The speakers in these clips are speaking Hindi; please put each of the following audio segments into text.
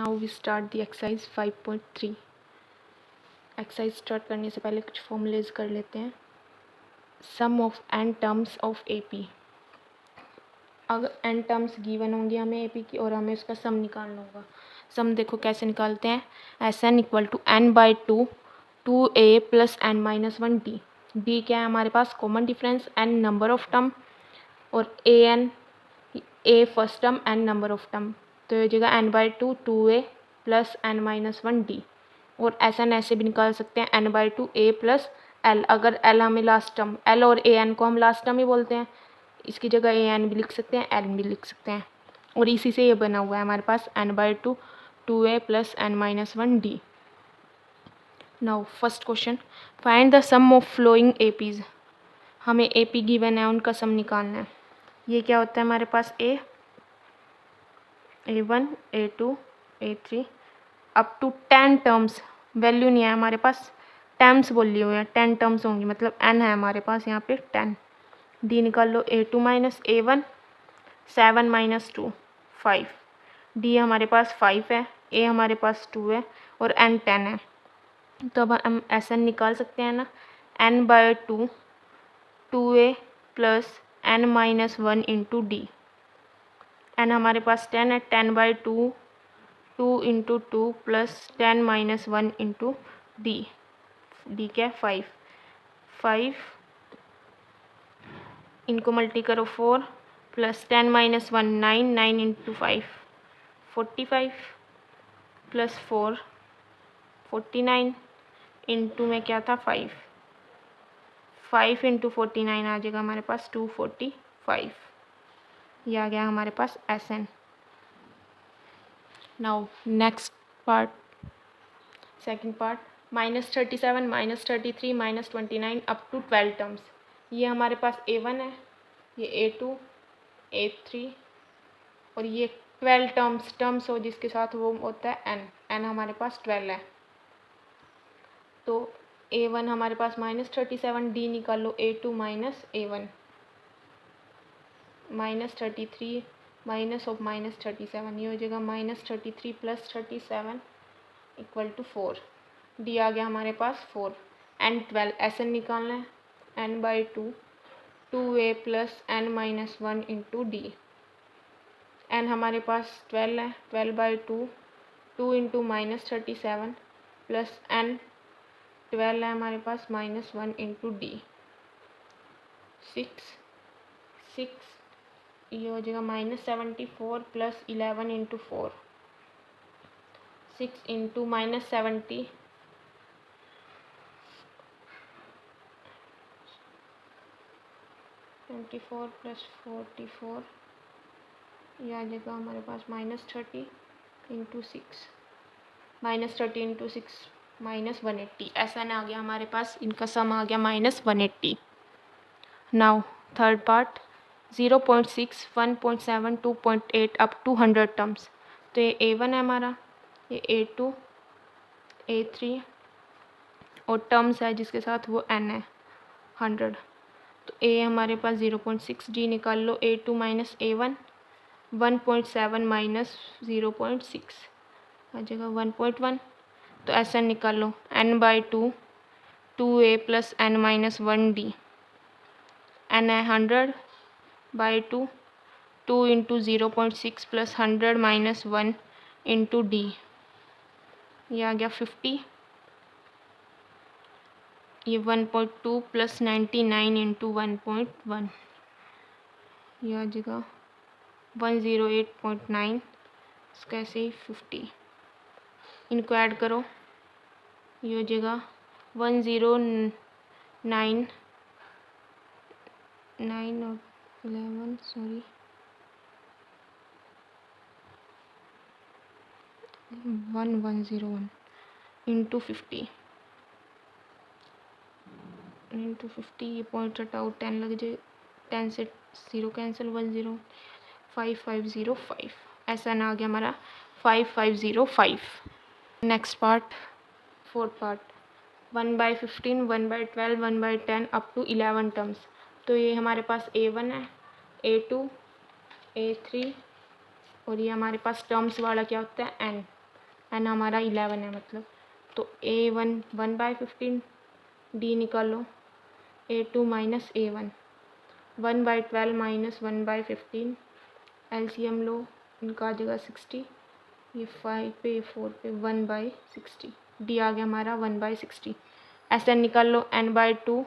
Now we start the exercise 5.3। Exercise start करने से पहले कुछ फॉर्मूलेज कर लेते हैं। Sum of n terms of AP। अगर n टर्म्स गिवन होंगी हमें AP की और हमें उसका सम निकालना होगा। सम देखो कैसे निकालते हैं। Sn equal to n/2 2a plus n-1d। d क्या है हमारे पास, common difference, n number of term और a first term, n number of term. तो ये हो जाएगा n/2 2a प्लस n-1d। और Sn ऐसे भी निकाल सकते हैं n/2 a प्लस l। अगर l हमें लास्ट टर्म, l और an को हम लास्ट टर्म ही बोलते हैं, इसकी जगह an भी लिख सकते हैं, l भी लिख सकते हैं। और इसी से ये बना हुआ है हमारे पास n/2 2a plus n-1d। Now first question, find the sum of following APs। हमें AP गिवन है, उनका सम निकालना है। ये क्या होता है हमारे पास, A1 A2 A3 up to 10 terms. Value नहीं है हमारे पास, टर्म्स बोल ली हुई है, 10 टर्म्स होंगी, मतलब n है हमारे पास यहाँ पे 10। d निकाल लो, A2 minus A1 7 minus 2 5। d हमारे पास 5 है, a हमारे पास 2 है और n 10 है। तो अब हम Sn निकाल सकते हैं ना, n/2 2a plus n-1 into D. n हमारे पास 10 है, 10/2 2 into 2 plus 10-1 into D. D क्या है 5 5, इनको मल्टी करो 4 प्लस 10-1 9 9 इंटू 5 45 प्लस 4 49 इंटू में क्या था 5 5 इंटू 49 आ जाएगा हमारे पास 245। ये आ गया हमारे पास Sn। Now next part, second part, -37 -33 -29 up to 12 terms. ये हमारे पास A1 है, ये A2 A3 और ये 12 टर्म्स हो जिसके साथ वो होता है n हमारे पास 12 है। तो A1 हमारे पास -37, d निकाल लो, A2 minus A1 -33 minus of -37, ये हो जाएगा -33 प्लस 37 इक्वल टू 4। डी आ गया हमारे पास 4 n 12। Sn निकालना है, n/2 2a plus n-1 into D. n हमारे पास 12 है, 12/2 2 इंटू -37 प्लस n 12 है हमारे पास -1 इंटू डी 6 ये हो जाएगा -74 प्लस 11 इंटू 4 6 इंटू -70 24 प्लस 44, ये आ जाएगा हमारे पास -30 इंटू 6 -30 इंटू 6 -180। ऐसा ना आ गया हमारे पास, इनका सम आ गया -180। Now third part, 0.6 1.7 2.8 up to 100 terms. तो ये A1 है हमारा, ये A2 A3 और टर्म्स है जिसके साथ वो n है 100। तो a हमारे पास 0.6, d निकाल लो, A2 माइनस A1 1.7 माइनस 0.6 आ जाएगा 1.1। तो Sn निकाल लो, n/2 2a plus n-1d। n है 100/2 2 into 0.6 plus 100 minus 1 into D, ये आ गया 50। ये 1.2 प्लस 99 इंटू 1.1, ये आ जाएगा 108.9। इसका ऐसे ही 50, इनको ऐड करो, ये हो जाएगा 109 9 और 11 सॉरी 1101 इंटू 50 इंटू 50, ये पॉइंट हटाओ 10 लग जाए, 10 से 0 कैंसिल 10 5505। ऐसा ना आ गया हमारा 5505। Next part, fourth part, 1/15 1/12 1/10 up to 11 terms. तो ये हमारे पास A1 है, A2 A3 और ये हमारे पास टर्म्स वाला क्या होता है n। एन हमारा 11 है मतलब, तो A1 1/15, डी निकालो A2 minus A1 1/12 minus 1/15, LCM लो, इनका आ जाएगा 60, ये 5 पे 4 पे 1/60, डी आ गया हमारा 1/60। ऐसे निकाल लो n/2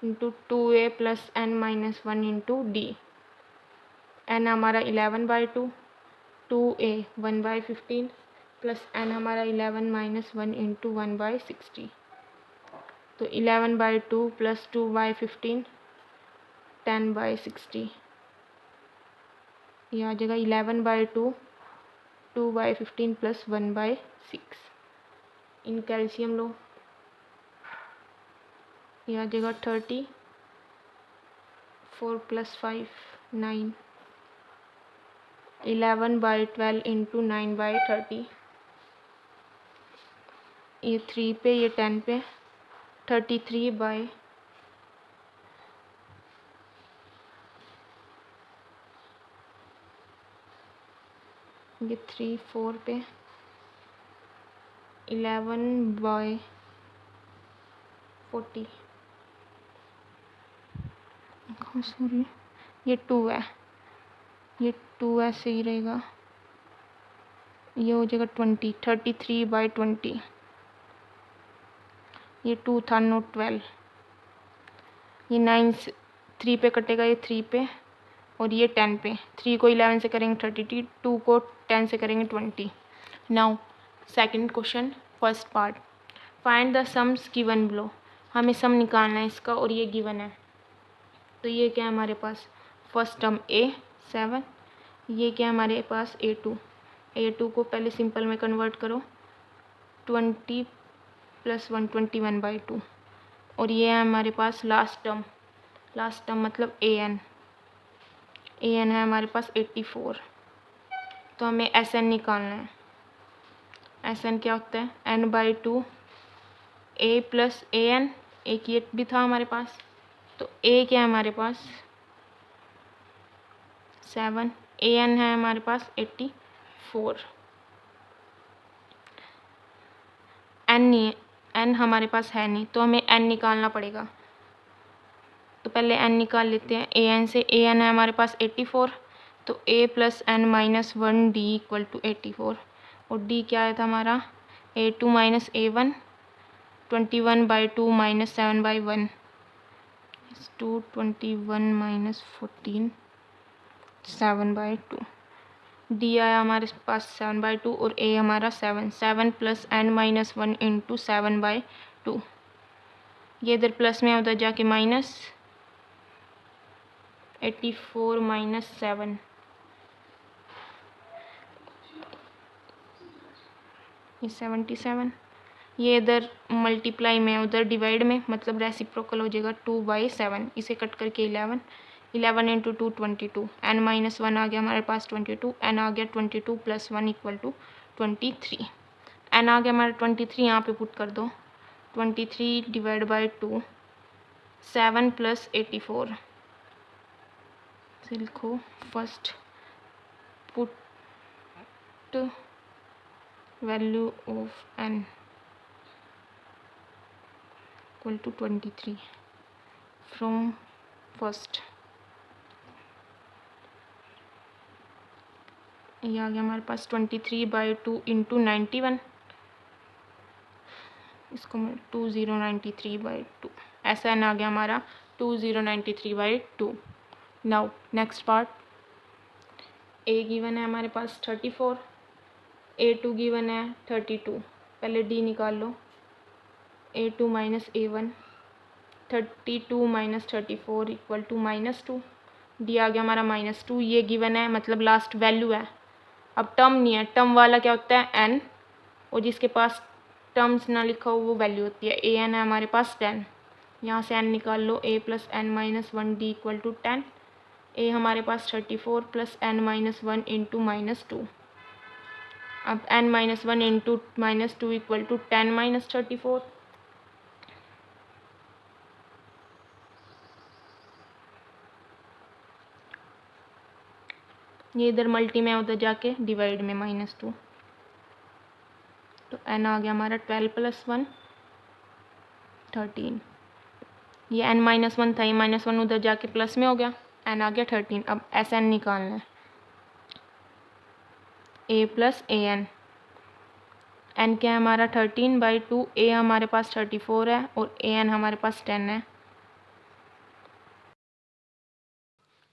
into 2a plus n minus 1 into D, N हमारा 11/2, 2a 1/15 प्लस n हमारा 11 माइनस 1 इंटू 1/60, तो 11/2 प्लस 2/15 10/60, ये आ जाएगा 11/2 2/15 प्लस 1/6। इन कैल्शियम लो, ये आ जाएगा 30, 4 प्लस 5 9, 11/12 इंटू 9/30, ये 3 पे ये 10 पे 33 बाय ये 3 4 पे 11/40, सॉरी ये 2 है, ये 2 ऐसे ही रहेगा, ये हो जाएगा 20, 33/20, ये 2 था नोट 12, ये 9 से 3 पे कटेगा, ये 3 पे और ये 10 पे, 3 को 11 से करेंगे 32, 2 को 10 से करेंगे 20। Now second question first part, find the sums given below, हमें सम निकालना है इसका और ये गिवन है। तो ये क्या है हमारे पास, फर्स्ट टर्म A7, ये क्या है हमारे पास A2 को पहले सिंपल में कन्वर्ट करो, 20 प्लस 1 21/2, और ये है हमारे पास लास्ट टर्म मतलब AN है हमारे पास 84। तो हमें SN निकालना है। SN क्या होता है, n/2 A प्लस AN, एक ये भी था हमारे पास, तो A क्या है हमारे पास 7, AN है हमारे पास 84, N नहीं है, N हमारे पास है नहीं, तो हमें N निकालना पड़ेगा। तो पहले N निकाल लेते हैं AN से, AN है हमारे पास 84, तो A plus N minus 1 D equal to 84, और D क्या आया था हमारा A2 minus A1 21/2 minus 7/1 2 21 minus 14 7/2, D आया हमारे पास 7/2 और ए हमारा 7 प्लस n माइनस 1 इंटू 7/2, ये इधर प्लस में उधर जाके माइनस 84 माइनस 7, ये 77, ये इधर मल्टीप्लाई में उधर डिवाइड में, मतलब रेसिप्रोकल हो जाएगा 2/7, इसे कट करके 11 इंटू 2 22, n माइनस 1 आ गया हमारे पास 22, n आ गया 22 प्लस 1 इक्वल टू 23, n आ गया हमारा 23, यहाँ पे पुट कर दो 23 डिवाइड बाई 2 7 प्लस 84, लिखो first put value of n equal to 23 from first, ये आ गया हमारे पास 23/2 इंटू 91, इसको 2093/2, ऐसा न आ गया हमारा 2093/2। नाउ नेक्स्ट पार्ट, ए गिवन है हमारे पास 34, A2 गिवन है 32, पहले D निकाल लो, A2 minus A1 32 minus 34 equal to -2, d आ गया हमारा -2, ये गिवन है मतलब लास्ट वैल्यू है, अब टर्म नहीं है, टर्म वाला क्या होता है n, और जिसके पास टर्म्स ना लिखा हो वो वैल्यू होती है, an है हमारे पास 10, यहाँ से n निकाल लो, a plus n minus 1 D equal to 10, a हमारे पास 34 प्लस n माइनस 1 इंटू -2, अब n minus 1 into -2 equal to 10 minus 34, ये इधर मल्टी में उधर जाके डिवाइड में -2, n आ गया हमारा 12 + 1 13। ये n-1 था, ये -1 उधर जाके प्लस में हो गया, n आ गया 13। अब Sn निकालना है, a + an। n क्या है हमारा 13/2, a हमारे पास 34 है और an हमारे पास 10 है।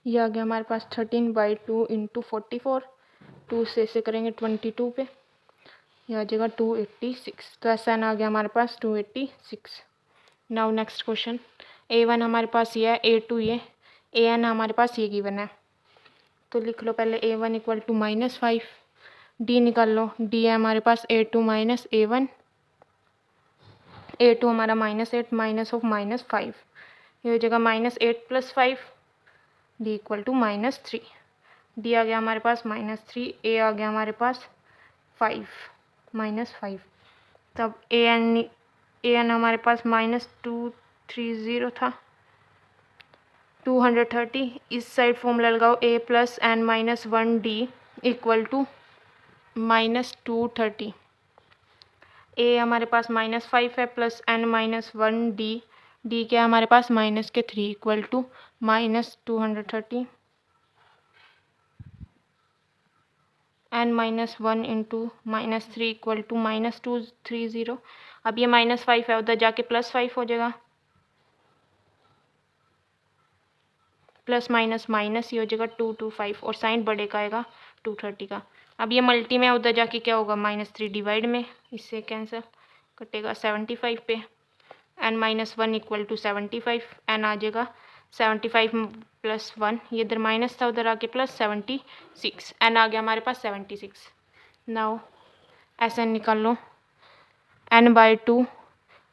ये आ गया हमारे पास 13/2 × 44, 2 से इसे करेंगे 22 पे, यह आ जाएगा 286। तो Sn आ गया हमारे पास 286। नाउ नेक्स्ट क्वेश्चन, a1 हमारे पास ये है, a2 ये, an हमारे पास ये गिवन है। तो लिख लो पहले a1 = -5, d निकाल लो, d है हमारे पास a2 - a1, a2 हमारा -8 -5, ये हो जाएगा -8 + 5, d = -3। d आ गया हमारे पास -3, a आ गया हमारे पास 5 -5। तब an हमारे पास -230 था, 230। इस साइड फॉर्मूला लगाओ, a + n-1d = -230। a हमारे पास -5 है प्लस n-1d, d क्या है हमारे पास -3 = -230। n-1 × -3 = -230। अब ये -5 है, उधर जाके +5 हो जाएगा, प्लस माइनस माइनस ही हो जाएगा 225, और साइन बड़े का आएगा 230 का। अब ये मल्टी में, उधर जाके क्या होगा -3 डिवाइड में, इससे कैंसिल कटेगा 75 पे, n-1 = 75, n आ जाएगा 75 + 1, ये इधर माइनस था उधर आके प्लस 76, n आ गया हमारे पास 76। नाउ Sn निकाल लो, n/2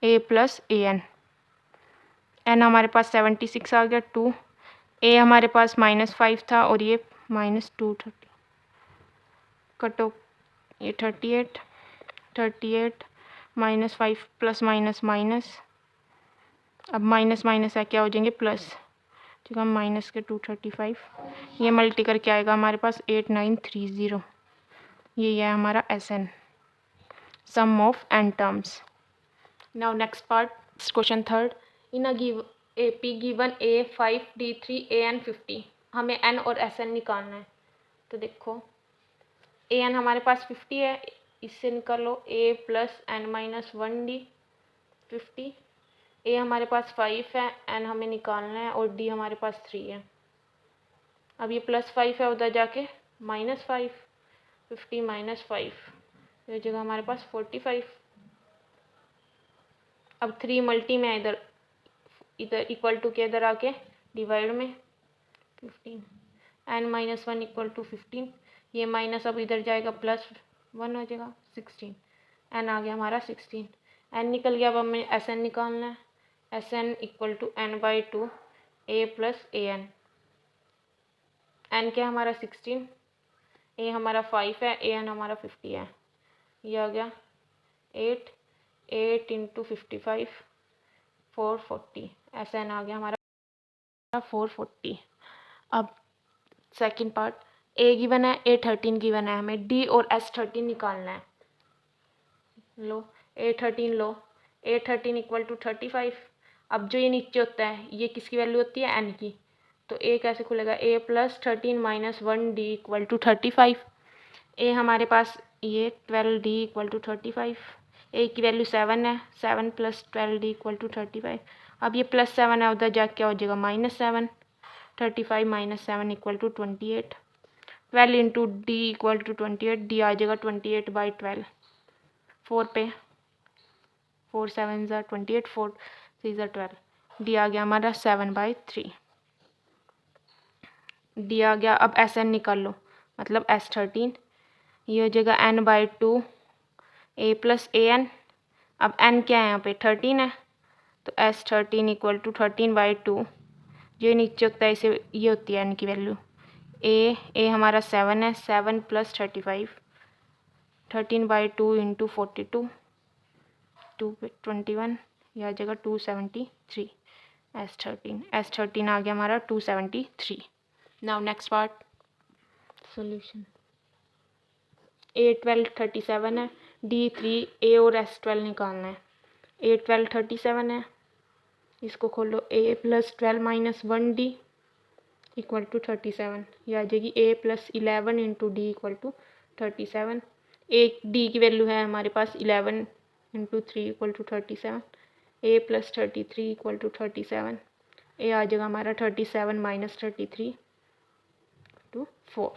a + an, n हमारे पास 76 आ गया, 2, a हमारे पास -5 था और ये -230, कटो ये 38 -5 प्लस माइनस माइनस, अब माइनस माइनस है क्या हो जाएंगे प्लस, ठीक है, माइनस के 235, ये मल्टी करके आएगा हमारे पास 8930। ये है हमारा Sn, sum of n terms. Now next part, question third, in a AP given A5 D3 an 50, हमें n और Sn निकालना है। तो देखो an हमारे पास 50 है, इससे निकालो a + n-1d 50, a हमारे पास 5 है, n हमें निकालना है और d हमारे पास 3 है। अब ये +5 है, उधर जाके -5, 50 - 5, ये जगह हमारे पास 45। अब 3 मल्टी में इधर इक्वल टू के इधर आके डिवाइड में 15, n-1 = 15, ये माइनस अब इधर जाएगा +1 हो जाएगा 16, n आ गया हमारा 16, n निकल गया। अब हमें Sn निकालना है, Sn = n/2 a + an, n क्या हमारा 16, a हमारा 5 है, an हमारा 50 है, ये आ गया 8 × 55 440, Sn आ गया हमारा 440। अब सेकंड पार्ट, a गिवन है, A13 गिवन है, हमें d और S13 निकालना है। लो A13 लो, A13 = 35। अब जो ये नीचे होता है, ये किसकी वैल्यू होती है n की, तो a कैसे खुलेगा, a + 13 - 1d = 35, a हमारे पास ये 12d = 35, a की वैल्यू 7 है, 7 + 12d = 35। अब ये +7 है, उधर जाके क्या हो जाएगा -7, 35 - 7 = 28, 12 × d = 28, d आ जाएगा 28/12, 4 पे 4 7 ज़ा 28, 4 3 ज़ा 12, d आ गया हमारा 7/3, d आ गया। अब Sn निकाल लो, मतलब S13, ये हो जाएगा n/2 a + an, अब n क्या है यहाँ पे 13 है, तो S13 = 13/2, जो नीचे होता है इसे, ये होती है n की वैल्यू, a हमारा 7 है, 7 + 35, 13/2 × 42, 221, यह आ जाएगा 273, S13 आ गया हमारा 273। Now next part, solution, a12 37 है, D3 A और S12 निकालना है। A12 37 है, इसको खोलो। A + 12 - 1D इक्वल टू 37, ये आ जाएगी A + 11 × D इक्वल टू 37। एक D की वैल्यू है हमारे पास 11 × 3 equal to 37। A + 33 equal to 37। A आ जाएगा हमारा 37 - 33 टू 4।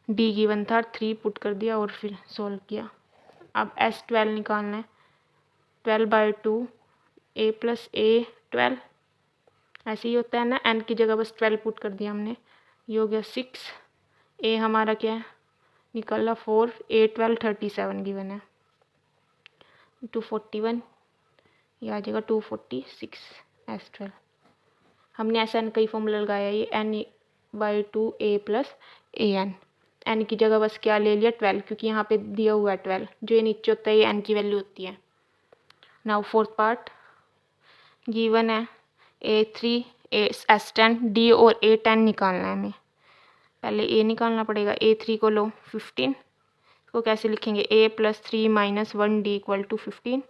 डी गिवन था, 3 पुट कर दिया और फिर सोल्व किया। अब S12 निकालना है। 12/2 A + A 12, ऐसे ही होता है ना, n की जगह बस 12 पुट कर दिया हमने। ये हो गया 6। ए हमारा क्या है निकला 4। A 12 37 गिवन है, 241, ये आ जाएगा 246 S12। हमने ऐसा n कई फॉर्मूला लगाया, ये n/2 A + AN। n की जगह बस क्या ले लिया 12, क्योंकि यहाँ पे दिया हुआ है 12, जो ये नीचे होता है ये n की वैल्यू होती है। नाउ फोर्थ पार्ट गिवन है A3 S10 D और A10 निकालना है हमें। पहले A निकालना पड़ेगा। A3 को लो 15, इसको कैसे लिखेंगे? A + 3 - 1D equal to 15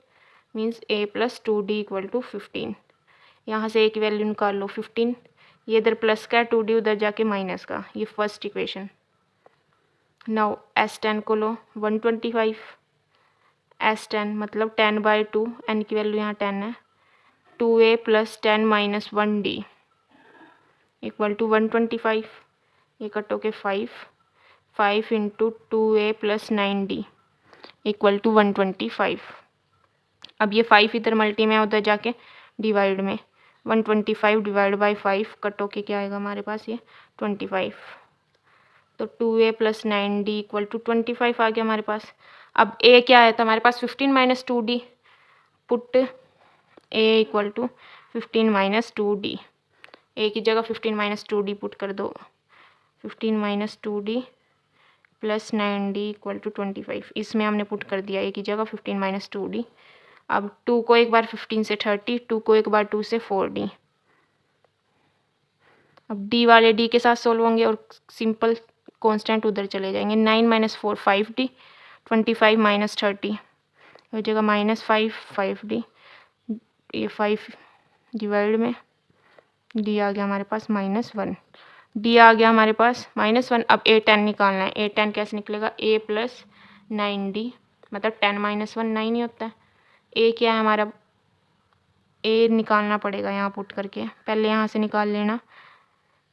means A + 2D equal to 15। यहाँ से A की वैल्यू निकाल लो 15, ये इधर प्लस का है, 2D उधर जाके माइनस का, ये फर्स्ट इक्वेशन। नाउ S10 को लो 125। S10 मतलब 10/2, n की वैल्यू यहाँ 10 है, 2A + 10 - 1D इक्वल टू 125। ये कटो के 5 × 2A + 9D इक्वल टू 125। अब ये 5 इधर मल्टी में, उधर जाके डिवाइड में, 125 / 5 कटो के क्या आएगा हमारे पास? ये 25। तो 2A + 9D इक्वल टू 25 आ गया हमारे पास। अब A क्या आया था हमारे पास? 15 - 2D। Put A equal to 15 - 2D। A की जगह 15 - 2D पुट कर दो। 15 - 2D + 9D इक्वल टू 25, इसमें हमने पुट कर दिया A की जगह 15 - 2D। अब 2 को एक बार 15 से 30, 2 को एक बार 2 से 4D। अब D वाले D के साथ सोल्व होंगे और सिंपल कांस्टेंट उधर चले जाएंगे। 9 - 4 5D, 25 - 30 हो जाएगा -5 5D। ये 5 डिवाइड में D आ गया हमारे पास -1। D आ गया हमारे पास -1। अब A10 निकालना है। A10 कैसे निकलेगा? A + 9D मतलब 10 - 1 9 ही होता है। A क्या है हमारा? A निकालना पड़ेगा यहाँ पुट करके, पहले यहाँ से निकाल लेना।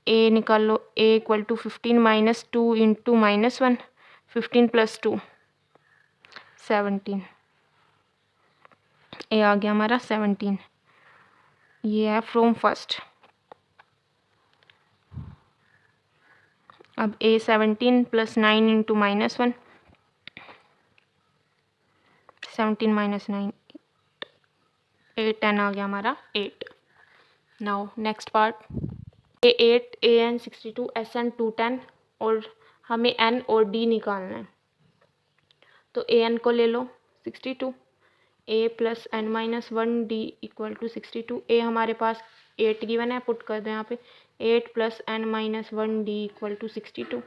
A निकाल लो। A equal to 15 - 2 × -1, 15 + 2 17। A आ गया हमारा 17। ये है फ्रॉम फर्स्ट। अब A 17 + 9 × -1, 17 - 9 8, 10 आ गया हमारा 8। Now next part A8 AN 62 SN 210 और हमें N और D निकालना है। तो AN को ले लो 62, A + n - 1D equal to 62। A हमारे पास 8 गिवन है, पुट कर दो यहाँ पे। 8 + n - 1D इक्वल टू 62।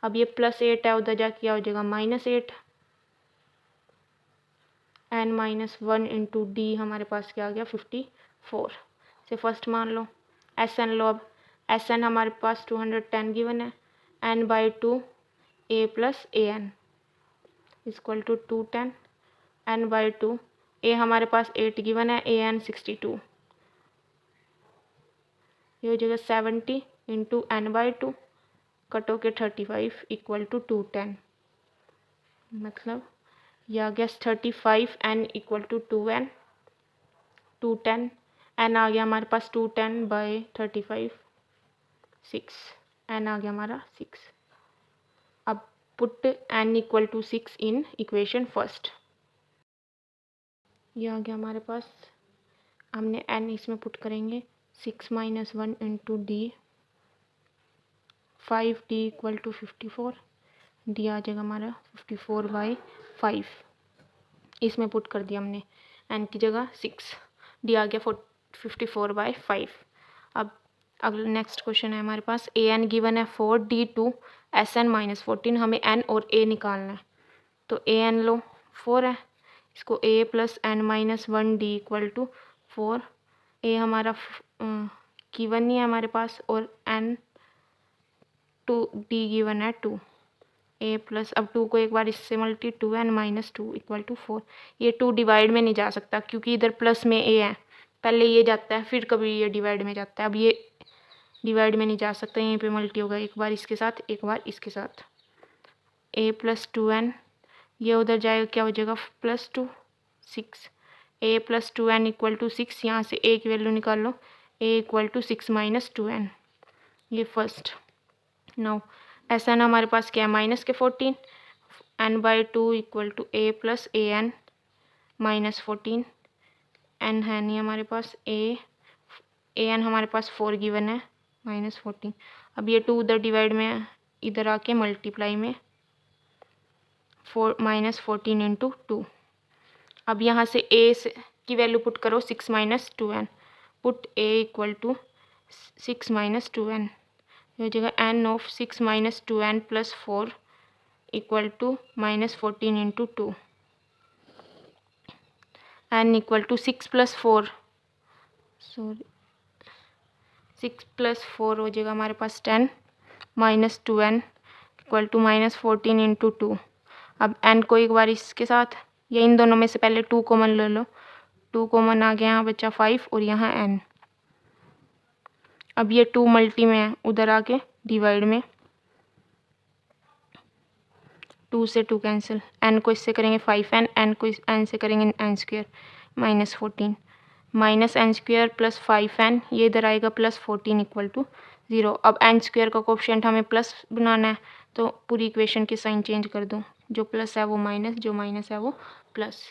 अब ये +8 है, उधर जाके क्या हो जाएगा? -8। n - 1 × D हमारे पास क्या आ गया? 54 से फर्स्ट मान लो। SN लो। अब SN हमारे पास 210 गिवन है, n/2 A + AN equal to 210 n/2। A हमारे पास 8 गिवन है, AN 62, ये हो जाएगा 70 × n/2 कटो के 35 इक्वल टू 210। मतलब यह आ गया 35 n equal to 2n 210। n आ गया हमारे पास 210/35 6, n आ गया हमारा 6। अब put n equal to 6 in equation first. ये आ गया हमारे पास, हमने n इसमें पुट करेंगे। 6 - 1 × D 5D equal to 54। D आ जाएगा हमारा 54/5, इसमें पुट कर दिया हमने n की जगह 6। D आ गया 54/5। अब अगला नेक्स्ट क्वेश्चन है हमारे पास। AN गिवन है 4D 2 SN - 14, हमें N और A निकालना है। तो ए एन लो 4 है, इसको a plus n minus 1 D equal to 4। A हमारा गिवन नहीं है हमारे पास, और एन 2 डी गिवन है 2। ए प्लस, अब 2 को एक बार इससे multi 2n minus 2 equal to 4। ये 2 डिवाइड में नहीं जा सकता क्योंकि इधर प्लस में ए है, पहले ये जाता है फिर कभी ये डिवाइड में जाता है। अब ये डिवाइड में नहीं जा सकता, यहीं पे मल्टी होगा, एक बार इसके साथ एक बार इसके साथ। ए प्लस 2n, ये उधर जाएगा, क्या हो जाएगा plus 2 6। A plus 2n equal to 6, यहाँ से ए की वैल्यू निकाल लो, A equal to 6 minus 2n, ये फर्स्ट। नाउ ऐसा ना हमारे पास क्या है माइनस के 14, n by 2 equal to A plus A N minus 14। n है नहीं हमारे पास, ए एन हमारे पास 4 गिवन है माइनस 14। अब ये 2 उधर डिवाइड में, इधर आके मल्टीप्लाई में 4 माइनस 14 इंटू 2। अब यहाँ से ए की वैल्यू पुट करो 6 minus 2n, put A equal to 6 minus 2n, हो जाएगा n of 6 minus 2n plus 4 equal to minus 14 into 2। n equal to 6 plus 4, sorry 6 plus 4 हो जाएगा हमारे पास 10 minus 2n equal to minus 14 into 2। अब n को एक बार इसके साथ, या इन दोनों में से पहले 2 कॉमन ले लो, 2 कॉमन आ गया, यहाँ बचा 5 और यहाँ n। अब ये 2 मल्टी में है, उधर आके डिवाइड में, 2 से 2 कैंसिल, n को इससे करेंगे 5n, n को n से करेंगे n square minus 14, minus N square plus 5n, ये इधर आएगा प्लस 14 इक्वल टू 0। अब n स्क्वायर का कोफिशिएंट हमें प्लस बनाना है, तो पूरी इक्वेशन की साइन चेंज कर दूँ, जो प्लस है वो माइनस, जो माइनस है वो प्लस।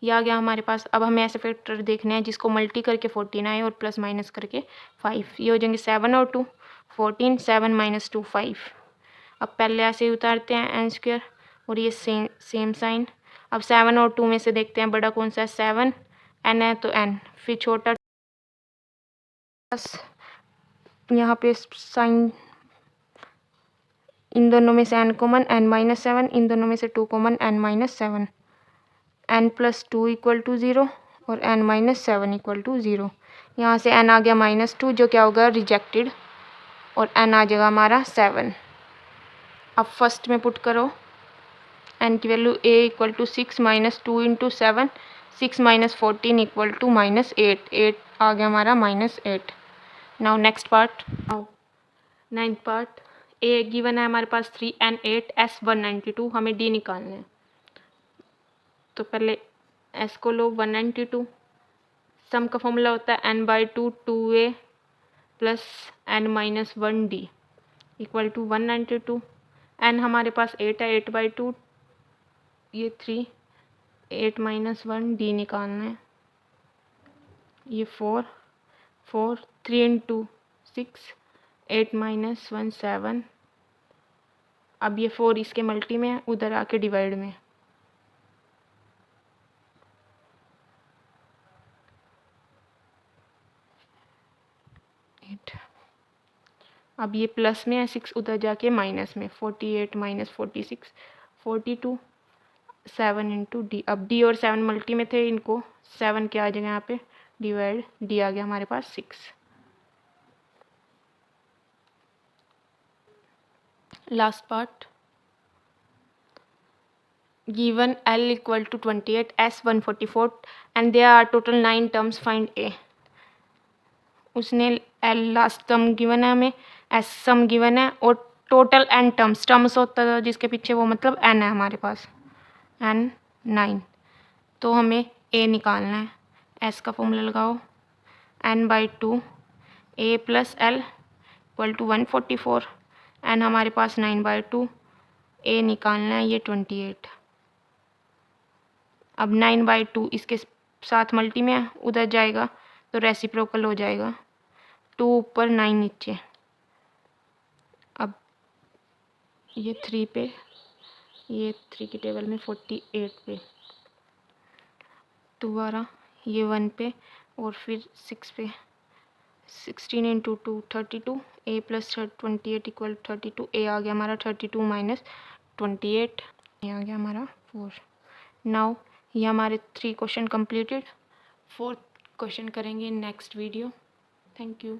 ये आ गया हमारे पास। अब हमें ऐसे फैक्टर देखने हैं जिसको मल्टी करके 14 आए और प्लस माइनस करके 5। ये हो जाएंगे 7 और 2 14, 7 माइनस 2 5। अब पहले ऐसे ही उतारते हैं एन स्क्वायर, और ये सेम साइन। अब 7 और 2 में से देखते हैं बड़ा कौन सा है, 7 n है तो n, फिर छोटा प्लस, यहाँ पे साइन, इन दोनों में से n कॉमन n माइनस 7, इन दोनों में से 2 common n minus 7, n plus 2 equal to 0 और n माइनस 7 इक्वल टू 0। यहाँ से n आ गया माइनस 2, जो क्या होगा रिजेक्टेड, और n आ जाएगा हमारा 7। अब फर्स्ट में पुट करो n की value, a equal to 6 minus 2 into 7, 6 minus 14 equal to minus 8, 8 आ गया हमारा minus 8। Now next part, now 9th part. a given है हमारे पास 3 n 8 s 192, हमें d निकालना है। तो पहले s को लो 192, सम का फॉर्मूला होता है n by 2 2a plus n minus 1d equal to 192। n हमारे पास 8 है, 8 बाई 2 ये 3, 8 माइनस 1 d निकालना है, ये 4 4 3 इंटू 6, 8 माइनस 1 7। अब ये 4 इसके मल्टी में है, उधर आके डिवाइड में, अब ये प्लस में है, 6 उधर जाके माइनस में, 48 माइनस 46 42, 7 इंटू डी। अब डी और 7 मल्टी में थे, इनको 7 क्या आ जाएगा यहाँ पे डिवाइड, डी आ गया हमारे पास 6। Last part, given L equal to 28, S 144 and there are total 9 terms, find A। उसने L लास्ट टर्म गिवन है, हमें S सम गिवन है, और टोटल n टर्म्स, टर्म्स होता था जिसके पीछे वो मतलब n है हमारे पास, n 9। तो हमें A निकालना है। S का फॉर्मूला लगाओ, n by 2 A plus L equal to 144, n हमारे पास 9 बाई 2, A निकालना है ये 28। अब 9 बाई 2 इसके साथ मल्टी में है, उधर जाएगा तो रेसिप्रोकल हो जाएगा, 2 ऊपर 9 नीचे। अब ये 3 पे, ये 3 की टेबल में 48 पे, दोबारा ये 1 पे और फिर 6 पे, 16 into 2 32, A plus 28 equal 32, A आ गया हमारा 32 माइनस 28 ये आ गया हमारा 4। नाउ ये हमारे 3 क्वेश्चन कंप्लीटेड। 4th क्वेश्चन करेंगे नेक्स्ट वीडियो। Thank you.